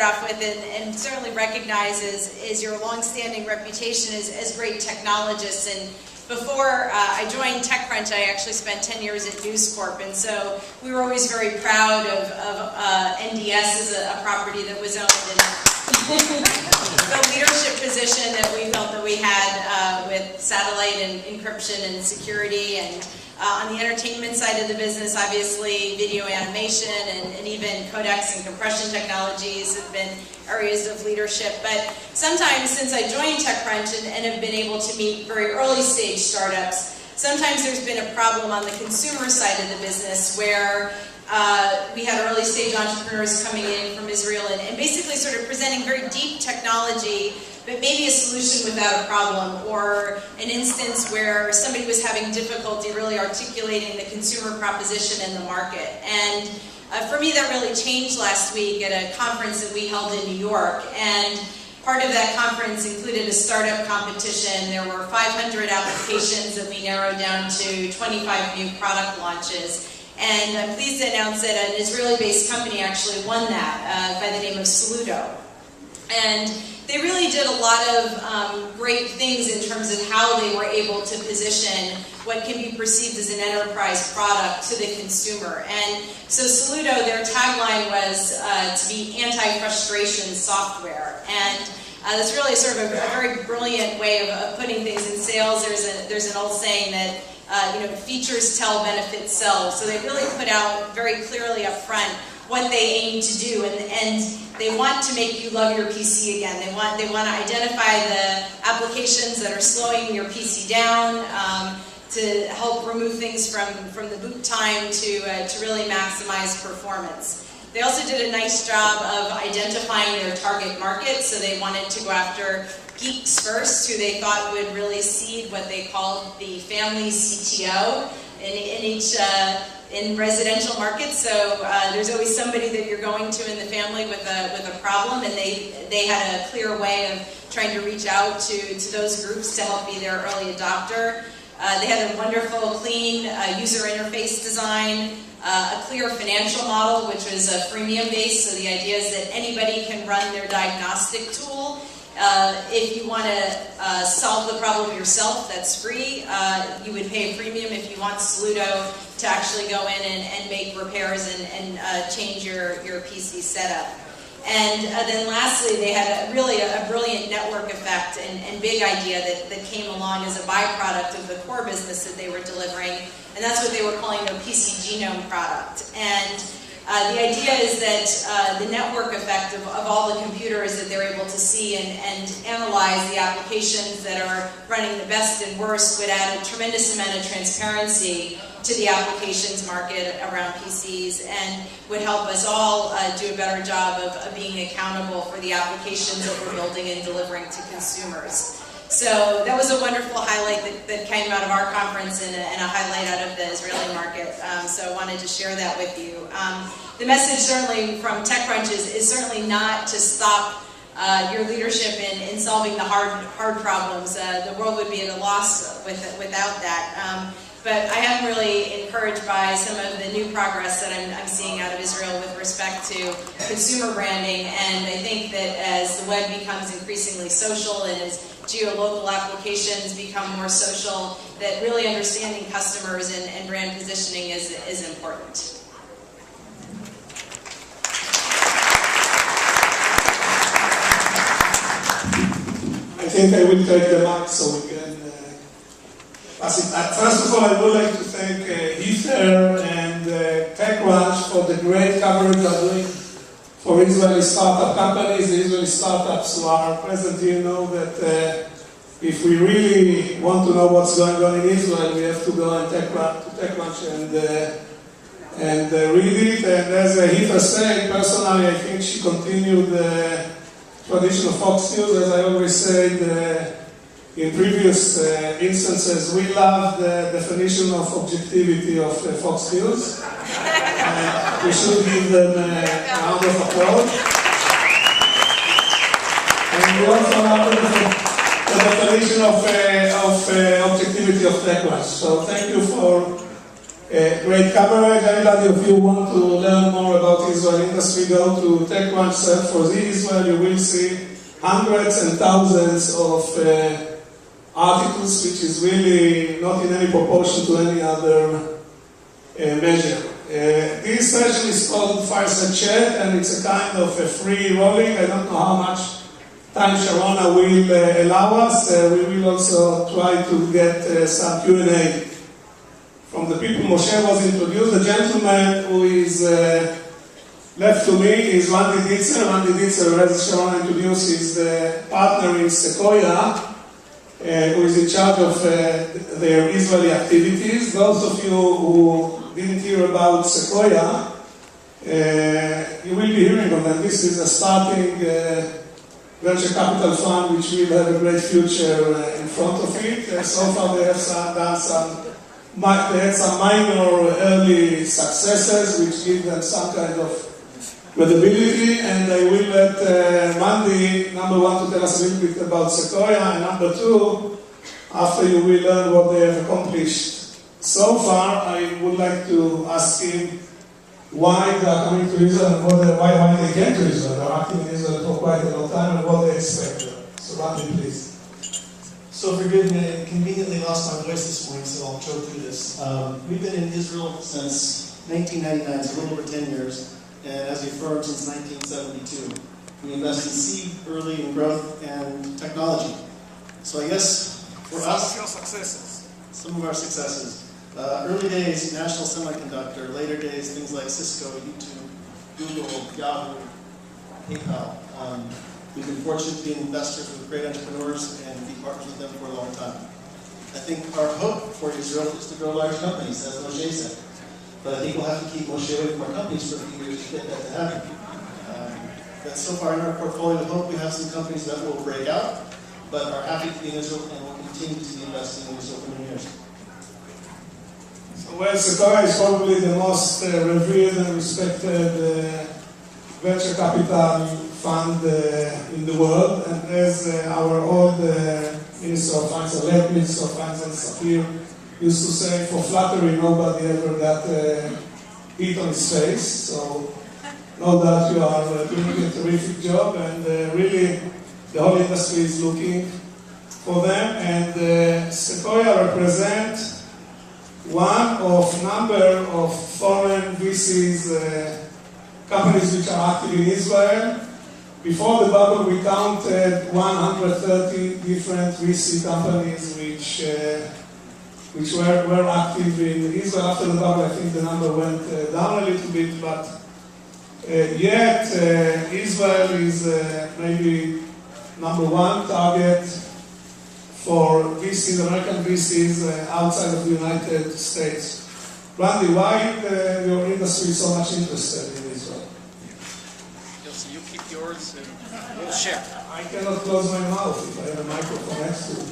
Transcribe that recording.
off with and certainly recognize is your long-standing reputation as great technologists. And before I joined TechCrunch, I actually spent 10 years at News Corp, and so we were always very proud of NDS as a property that was owned in the leadership position that we felt that we had with satellite and encryption and security. And on the entertainment side of the business, obviously video animation and even codecs and compression technologies have been areas of leadership. But sometimes since I joined TechCrunch and have been able to meet very early stage startups, sometimes there's been a problem on the consumer side of the business where we had early stage entrepreneurs coming in from Israel and basically sort of presenting very deep technology, but maybe a solution without a problem, or an instance where somebody was having difficulty really articulating the consumer proposition in the market. And for me, that really changed last week at a conference that we held in New York. And part of that conference included a startup competition. There were 500 applications that we narrowed down to 25 new product launches. And I'm pleased to announce that an Israeli-based company actually won that by the name of Saludo. And they really did a lot of great things in terms of how they were able to position what can be perceived as an enterprise product to the consumer. And so Saludo, their tagline was to be anti-frustration software. And that's really sort of a very brilliant way of putting things in sales. There's an old saying that features tell, benefits sell. So they really put out very clearly up front what they aim to do, and they want to make you love your PC again. They want to identify the applications that are slowing your PC down, to help remove things from the boot time to really maximize performance. They also did a nice job of identifying their target market, so they wanted to go after geeks first, who they thought would really seed what they called the family CTO in residential markets. So there's always somebody that you're going to in the family with a problem, and they had a clear way of trying to reach out to those groups to help be their early adopter. They had a wonderful, clean user interface design, a clear financial model, which was freemium based. So the idea is that anybody can run their diagnostic tool. If you want to solve the problem yourself, that's free. You would pay a premium if you want Saludo to actually go in and make repairs and change your PC setup. And then lastly, they had really a brilliant network effect and big idea that came along as a byproduct of the core business that they were delivering. And that's what they were calling their PC genome product. And the idea is that the network effect of all the computers that they're able to see and analyze the applications that are running the best and worst would add a tremendous amount of transparency to the applications market around PCs and would help us all do a better job of being accountable for the applications that we're building and delivering to consumers. So that was a wonderful highlight that came out of our conference and a highlight out of the Israeli market. So I wanted to share that with you. The message certainly from TechCrunch is certainly not to stop your leadership in solving the hard problems. The world would be at a loss without that. But I am really encouraged by some of the new progress that I'm seeing out of Israel with respect to consumer branding. And I think that as the web becomes increasingly social and as geo-local applications become more social, that really understanding customers and brand positioning is important. I think I will take the mic so we can pass it. First of all, I would like to thank Heather and TechCrunch for the great coverage they're doing for Israeli startup companies. The Israeli startups who are present here know that if we really want to know what's going on in Israel, we have to go and TechCrunch and read it. And as Heather said, personally, I think she continued the tradition of Fox News. As I always said in previous instances, we love the definition of objectivity of Fox News. We should give them a round of applause. And we also love the definition of objectivity of TechCrunch. So thank you for Great coverage. Anybody of you want to learn more about Israel industry, go to TechCrunch, search for the Israel. You will see hundreds and thousands of articles, which is really not in any proportion to any other measure. This session is called Fireside Chat, and it's a kind of a free rolling. I don't know how much time Sharona will allow us. We will also try to get some Q&A from the people Moshe was introduced. The gentleman who is left to me is Randy Ditzler. Randy Ditzler, as Sharona introduced, is the partner in Sequoia, who is in charge of their Israeli activities. Those of you who didn't hear about Sequoia, you will be hearing of them. This is a starting venture capital fund which will have a great future in front of it. So far they have they had some minor early successes which give them some kind of credibility, and I will let Mandy, number one, to tell us a little bit about Sequoia, and number two, after you will learn what they have accomplished so far, I would like to ask him why they are coming to Israel and why they came to Israel. They are active in Israel for quite a long time and what they expect. So Randy, please. So forgive me, I conveniently lost my voice this morning, so I'll choke through this. We've been in Israel since 1999, so a little over 10 years. And as a firm since 1972. We invest in seed, early in growth, and technology. So I guess for us, Some of your successes. Some of our successes. Early days, National Semiconductor. Later days, things like Cisco, YouTube, Google, Yahoo, PayPal. We've been fortunate to be investors with great entrepreneurs and be partners with them for a long time. I think our hope for Israel is to grow large companies, as Moshe said. But I think we'll have to keep Moshe away from our companies for a few years to get that to happen. But so far in our portfolio, I hope we have some companies that will break out, but are happy to be in Israel and will continue to be investing in Israel for many years. So, well, Sequoia is probably the most revered and respected venture capital fund in the world, and as our old Minister of Finance, or late Minister of Finance, Safir, used to say, for flattery, nobody ever got hit on his face. So, know that you are doing a terrific job, and really, the whole industry is looking for them. And Sequoia represents one of number of foreign VCs, companies which are active in Israel. Before the bubble, we counted 130 different VC companies which were active in Israel. After the bubble, I think the number went down a little bit, but yet Israel is maybe number one target for VCs, American VCs outside of the United States. Randy, why your industry is so much interested in Israel? Yossi, you keep yours and we'll share. I cannot close my mouth if I have a microphone next to it.